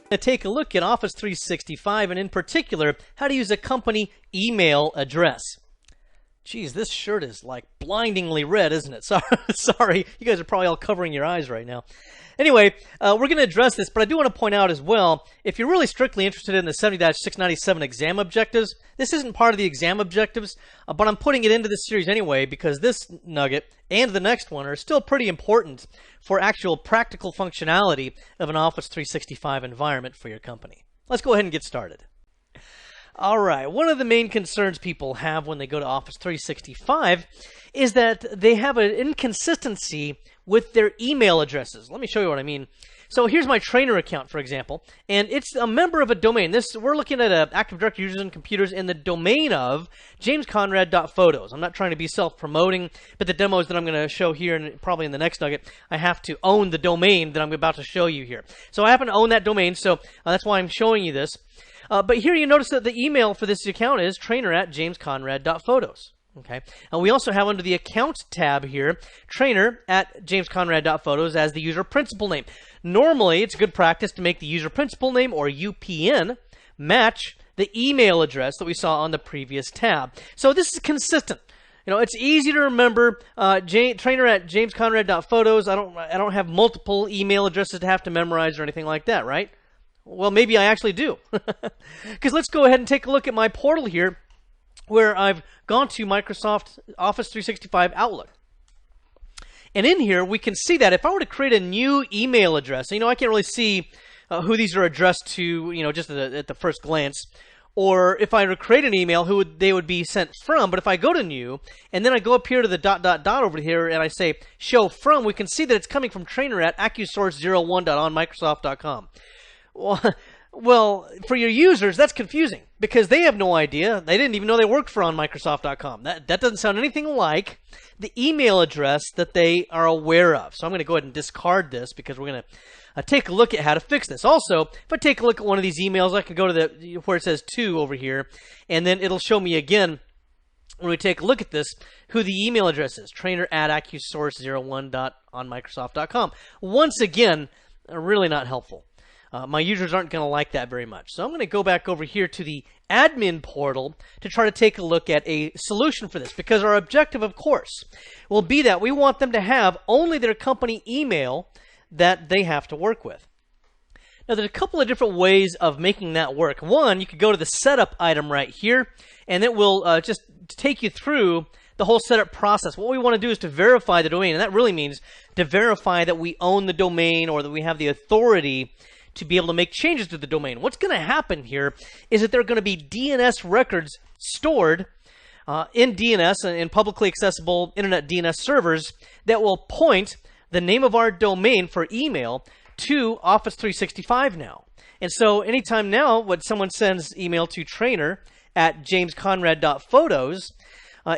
To take a look at Office 365 and in particular how to use a company email address. Geez, this shirt is like blindingly red, isn't it? Sorry, you guys are probably all covering your eyes right now. Anyway, we're going to address this, but I do want to point out as well, if you're really strictly interested in the 70-697 exam objectives, this isn't part of the exam objectives, but I'm putting it into this series anyway because this nugget and the next one are still pretty important for actual practical functionality of an Office 365 environment for your company. Let's go ahead and get started. All right, one of the main concerns people have when they go to Office 365 is that they have an inconsistency with their email addresses. Let me show you what I mean. So here's my trainer account, for example, and it's a member of a domain. We're looking at Active Directory users and computers in the domain of jamesconrad.photos. I'm not trying to be self-promoting, but the demos that I'm going to show here and probably in the next nugget, I have to own the domain that I'm about to show you here. So I happen to own that domain, so that's why I'm showing you this. But here you notice that the email for this account is trainer@jamesconrad.photos. Okay. And we also have under the account tab here, trainer@jamesconrad.photos as the user principal name. Normally, it's good practice to make the user principal name, or UPN, match the email address that we saw on the previous tab. So this is consistent. You know, it's easy to remember. Trainer@jamesconrad.photos. I don't have multiple email addresses to have to memorize or anything like that, right? Well, maybe I actually do. Because let's go ahead and take a look at my portal here, where I've gone to Microsoft Office 365 Outlook. And in here, we can see that if I were to create a new email address, you know, I can't really see who these are addressed to, you know, just at the first glance. Or if I were to create an email, they would be sent from. But if I go to new, and then I go up here to the ... over here, and I say show from, we can see that it's coming from trainer@accusource01.onmicrosoft.com. Well, for your users, that's confusing because they have no idea. They didn't even know they worked for onmicrosoft.com. That doesn't sound anything like the email address that they are aware of. So I'm going to go ahead and discard this because we're going to take a look at how to fix this. Also, if I take a look at one of these emails, I can go to where it says to over here, and then it'll show me again when we take a look at this who the email address is, trainer@accusource01.onmicrosoft.com. Once again, really not helpful. My users aren't going to like that very much. So I'm going to go back over here to the admin portal to try to take a look at a solution for this, because our objective, of course, will be that we want them to have only their company email that they have to work with. Now, there's a couple of different ways of making that work. One, you could go to the setup item right here, and it will just take you through the whole setup process. What we want to do is to verify the domain, and that really means to verify that we own the domain or that we have the authority to be able to make changes to the domain. What's going to happen here is that there are going to be DNS records stored in DNS and in publicly accessible internet DNS servers that will point the name of our domain for email to Office 365 now. And so anytime now when someone sends email to trainer@jamesconrad.photos,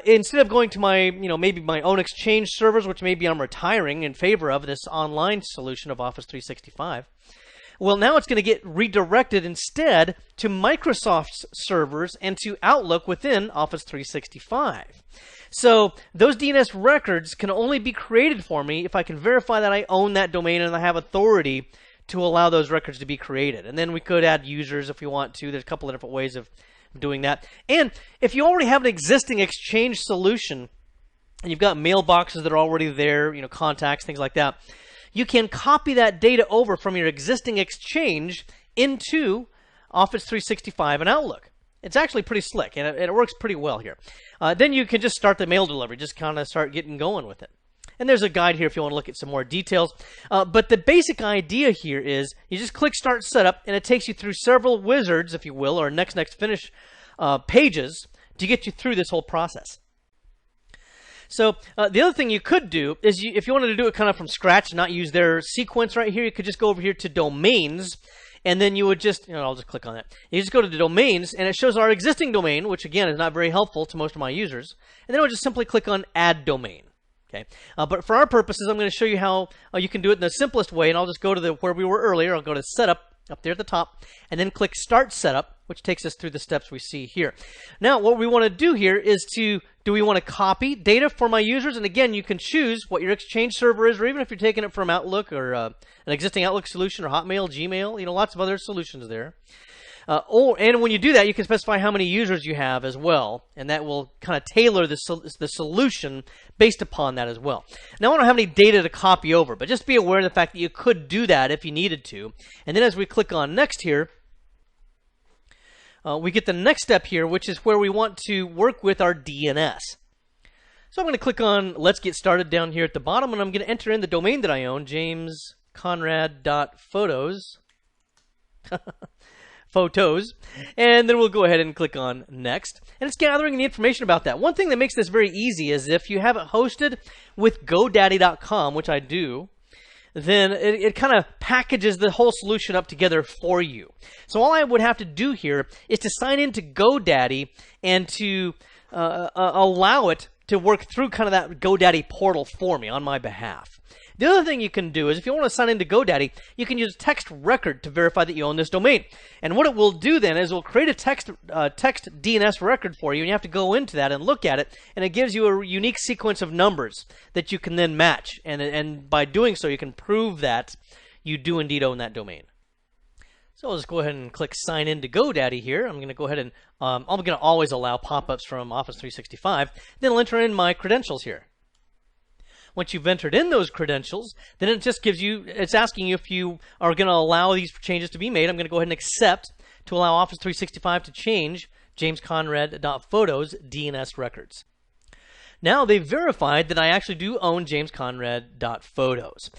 instead of going to my, maybe my own Exchange servers, which maybe I'm retiring in favor of this online solution of Office 365, well, now it's going to get redirected instead to Microsoft's servers and to Outlook within Office 365. So those DNS records can only be created for me if I can verify that I own that domain and I have authority to allow those records to be created. And then we could add users if we want to. There's a couple of different ways of doing that. And if you already have an existing Exchange solution and you've got mailboxes that are already there, contacts, things like that, you can copy that data over from your existing Exchange into Office 365 and Outlook. It's actually pretty slick, and it works pretty well here. Then you can just start the mail delivery, just kind of start getting going with it. And there's a guide here if you want to look at some more details. But the basic idea here is you just click Start Setup, and it takes you through several wizards, if you will, or next finish pages to get you through this whole process. So the other thing you could do is if you wanted to do it kind of from scratch, not use their sequence right here, you could just go over here to Domains, and then you would just, I'll just click on that. You just go to the Domains, and it shows our existing domain, which again is not very helpful to most of my users. And then I would just simply click on Add Domain. Okay, but for our purposes, I'm going to show you how you can do it in the simplest way, and I'll just go to where we were earlier. I'll go to Setup up there at the top, and then click Start Setup, which takes us through the steps we see here. Now, what we want to do here is to do we want to copy data for my users? And again, you can choose what your Exchange server is, or even if you're taking it from Outlook or an existing Outlook solution or Hotmail, Gmail, lots of other solutions there. And when you do that, you can specify how many users you have as well, and that will kind of tailor the solution based upon that as well. Now, I don't have any data to copy over, but just be aware of the fact that you could do that if you needed to. And then as we click on Next here, we get the next step here, which is where we want to work with our DNS. So I'm going to click on Let's Get Started down here at the bottom, and I'm going to enter in the domain that I own, jamesconrad.photos. Photos, and then we'll go ahead and click on Next, and it's gathering the information about that. One thing that makes this very easy is if you have it hosted with GoDaddy.com, which I do, then it kind of packages the whole solution up together for you. So all I would have to do here is to sign into GoDaddy and to allow it to work through kind of that GoDaddy portal for me on my behalf. The other thing you can do is if you want to sign into GoDaddy, you can use text record to verify that you own this domain. And what it will do then is it will create a text DNS record for you, and you have to go into that and look at it, and it gives you a unique sequence of numbers that you can then match. And by doing so, you can prove that you do indeed own that domain. So I'll just go ahead and click Sign In to GoDaddy here. I'm going to go ahead and I'm going to always allow pop-ups from Office 365. Then I'll enter in my credentials here. Once you've entered in those credentials, then it just gives you, it's asking you if you are going to allow these changes to be made. I'm going to go ahead and accept to allow Office 365 to change jamesconrad.photos DNS records. Now they've verified that I actually do own jamesconrad.photos.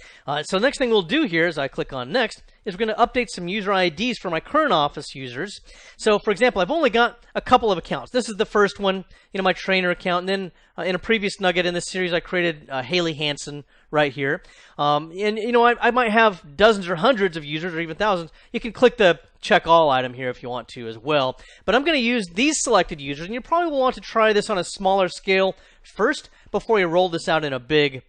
So the next thing we'll do here as I click on Next is we're going to update some user IDs for my current Office users. So for example, I've only got a couple of accounts. This is the first one, my trainer account, and then in a previous nugget in this series I created Haley Hansen right here. I might have dozens or hundreds of users or even thousands. You can click the check all item here if you want to as well. But I'm going to use these selected users, and you probably will want to try this on a smaller scale first before you roll this out in a big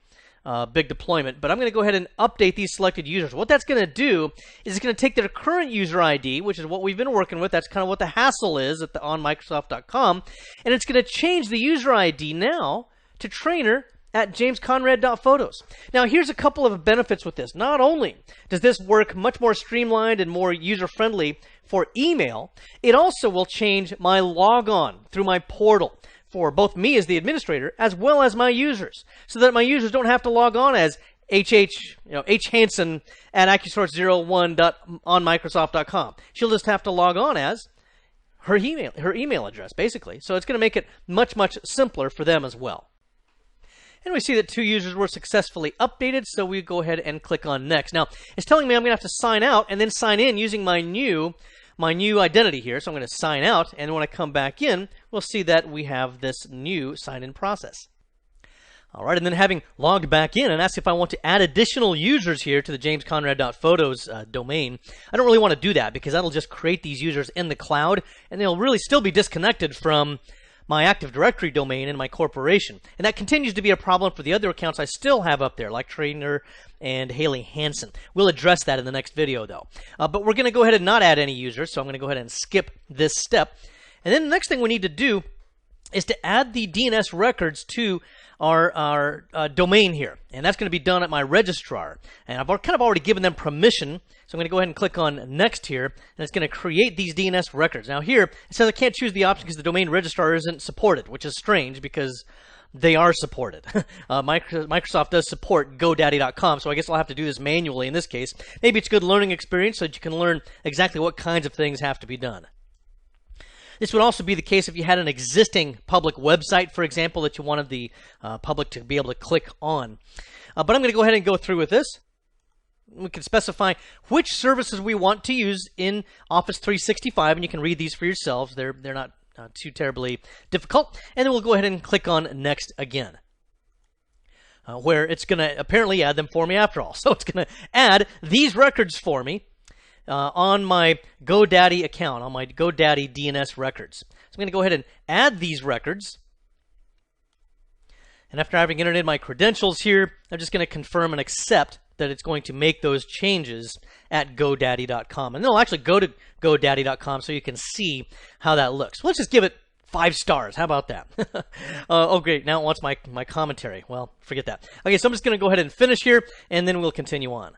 deployment. But I'm going to go ahead and update these selected users. What that's going to do is it's going to take their current user ID, which is what we've been working with. That's kind of what the hassle is on Microsoft.com. And it's going to change the user ID now to trainer at jamesconrad.photos. Now, here's a couple of benefits with this. Not only does this work much more streamlined and more user-friendly for email, it also will change my logon through my portal for both me as the administrator as well as my users, so that my users don't have to log on as H Hansen at AccuSource01.onmicrosoft.com. She'll just have to log on as her email address, basically. So it's going to make it much, much simpler for them as well. And we see that 2 users were successfully updated, so we go ahead and click on Next. Now, it's telling me I'm going to have to sign out and then sign in using my new identity here. So I'm going to sign out, and when I come back in, we'll see that we have this new sign-in process. All right, and then having logged back in and asked if I want to add additional users here to the jamesconrad.photos domain, I don't really want to do that because that'll just create these users in the cloud, and they'll really still be disconnected from my Active Directory domain in my corporation. And that continues to be a problem for the other accounts I still have up there, like Trainer and Haley Hansen. We'll address that in the next video, though. But we're going to go ahead and not add any users, so I'm going to go ahead and skip this step. And then the next thing we need to do is to add the DNS records to our domain here. And that's going to be done at my registrar. And I've kind of already given them permission. So I'm going to go ahead and click on Next here. And it's going to create these DNS records. Now here, it says I can't choose the option because the domain registrar isn't supported, which is strange because they are supported. Microsoft does support GoDaddy.com, so I guess I'll have to do this manually in this case. Maybe it's a good learning experience so that you can learn exactly what kinds of things have to be done. This would also be the case if you had an existing public website, for example, that you wanted the public to be able to click on. But I'm going to go ahead and go through with this. We can specify which services we want to use in Office 365, and you can read these for yourselves. They're not too terribly difficult. And then we'll go ahead and click on Next again, where it's going to apparently add them for me after all. So it's going to add these records for me on my GoDaddy account, on my GoDaddy DNS records. So I'm going to go ahead and add these records. And after having entered in my credentials here, I'm just going to confirm and accept that it's going to make those changes at GoDaddy.com. And then I'll actually go to GoDaddy.com so you can see how that looks. Let's just give it 5 stars. How about that? Oh, great. Now it wants my commentary. Well, forget that. Okay, so I'm just going to go ahead and finish here, and then we'll continue on.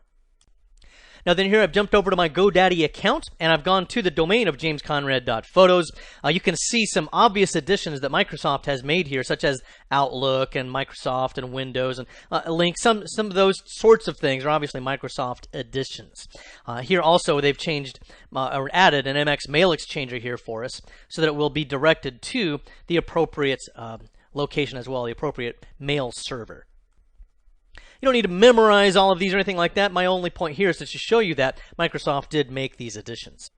Now then here I've jumped over to my GoDaddy account and I've gone to the domain of jamesconrad.photos. You can see some obvious additions that Microsoft has made here, such as Outlook and Microsoft and Windows and links. Some of those sorts of things are obviously Microsoft additions. Here also they've changed or added an MX mail exchanger here for us so that it will be directed to the appropriate location as well, the appropriate mail server. You don't need to memorize all of these or anything like that. My only point here is to show you that Microsoft did make these additions.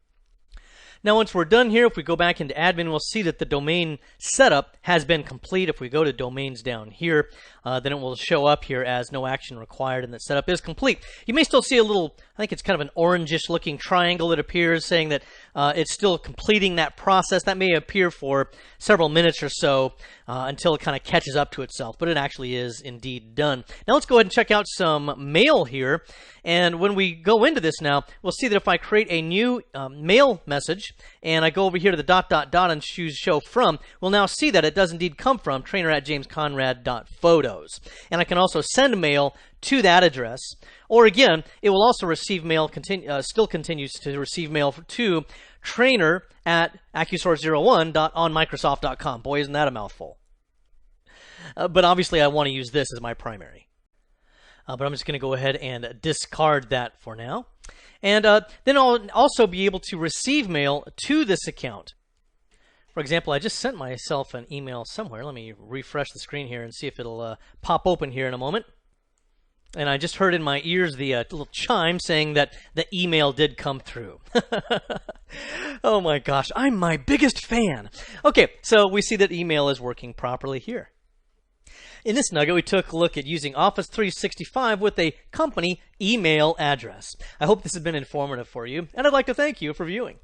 Now, once we're done here, if we go back into admin, we'll see that the domain setup has been complete. If we go to domains down here, then it will show up here as no action required and that setup is complete. You may still see a little, I think it's kind of an orangish looking triangle that appears saying that it's still completing that process. That may appear for several minutes or so until it kind of catches up to itself, but it actually is indeed done. Now let's go ahead and check out some mail here. And when we go into this now, we'll see that if I create a new mail message and I go over here to the ... and choose show from, we'll now see that it does indeed come from trainer@jamesconrad.photos. And I can also send mail to that address. Or again, it will also receive mail, still continues to receive mail to trainer@accusource01.onmicrosoft.com. Boy, isn't that a mouthful. But obviously I want to use this as my primary. But I'm just going to go ahead and discard that for now. And then I'll also be able to receive mail to this account. For example, I just sent myself an email somewhere. Let me refresh the screen here and see if it'll pop open here in a moment. And I just heard in my ears the little chime saying that the email did come through. Oh my gosh, I'm my biggest fan. Okay, so we see that email is working properly here. In this nugget, we took a look at using Office 365 with a company email address. I hope this has been informative for you, and I'd like to thank you for viewing.